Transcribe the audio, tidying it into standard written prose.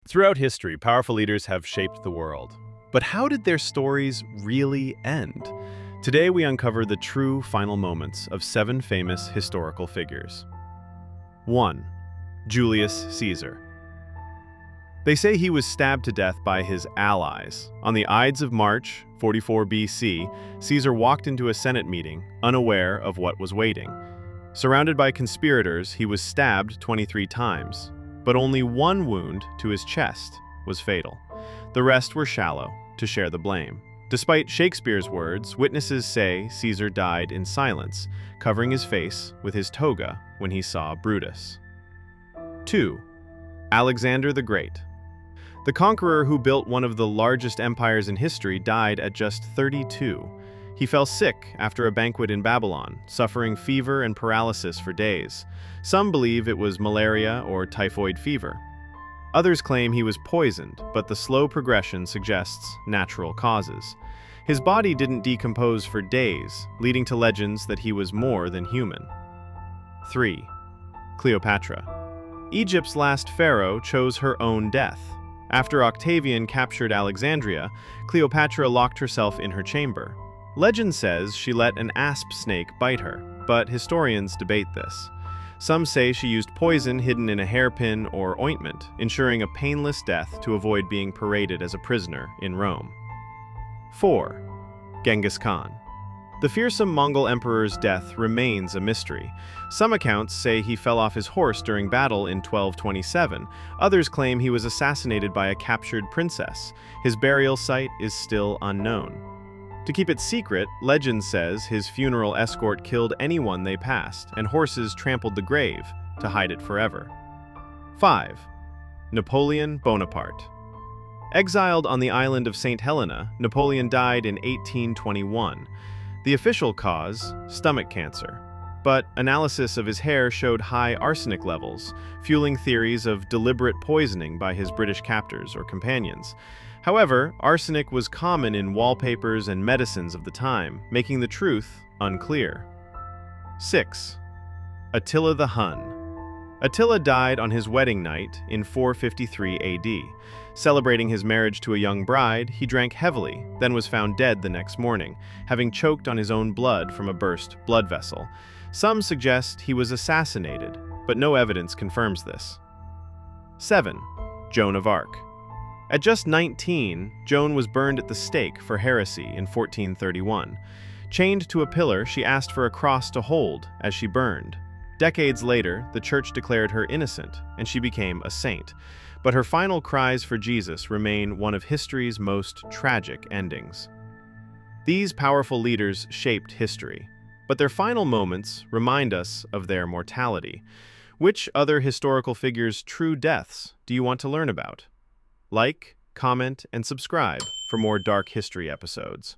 Throughout history, powerful leaders have shaped the world. But how did their stories really end? Today we uncover the true final moments of 7 famous historical figures. 1. Julius Caesar. They say he was stabbed to death by his allies. On the Ides of March, 44 BC, Caesar walked into a Senate meeting, unaware of what was waiting. Surrounded by conspirators, he was stabbed 23 times, but only one wound to his chest was fatal. The rest were shallow, to share the blame. Despite Shakespeare's words, witnesses say Caesar died in silence, covering his face with his toga when he saw Brutus. 2. Alexander the Great. The conqueror who built one of the largest empires in history died at just 32. He fell sick after a banquet in Babylon, suffering fever and paralysis for days. Some believe it was malaria or typhoid fever. Others claim he was poisoned, but the slow progression suggests natural causes. His body didn't decompose for days, leading to legends that he was more than human. 3. Cleopatra. Egypt's last pharaoh chose her own death. After Octavian captured Alexandria, Cleopatra locked herself in her chamber. Legend says she let an asp snake bite her, but historians debate this. Some say she used poison hidden in a hairpin or ointment, ensuring a painless death to avoid being paraded as a prisoner in Rome. 4. Genghis Khan. The fearsome Mongol emperor's death remains a mystery. Some accounts say he fell off his horse during battle in 1227. Others claim he was assassinated by a captured princess. His burial site is still unknown. To keep it secret, legend says his funeral escort killed anyone they passed, and horses trampled the grave to hide it forever. 5. Napoleon Bonaparte. Exiled on the island of St. Helena, Napoleon died in 1821. The official cause, stomach cancer. But analysis of his hair showed high arsenic levels, fueling theories of deliberate poisoning by his British captors or companions. However, arsenic was common in wallpapers and medicines of the time, making the truth unclear. 6. Attila the Hun. Attila died on his wedding night in 453 AD. Celebrating his marriage to a young bride, he drank heavily, then was found dead the next morning, having choked on his own blood from a burst blood vessel. Some suggest he was assassinated, but no evidence confirms this. 7. Joan of Arc. At just 19, Joan was burned at the stake for heresy in 1431. Chained to a pillar, she asked for a cross to hold as she burned. Decades later, the church declared her innocent, and she became a saint. But her final cries for Jesus remain one of history's most tragic endings. These powerful leaders shaped history, but their final moments remind us of their mortality. Which other historical figures' true deaths do you want to learn about? Like, comment, and subscribe for more dark history episodes.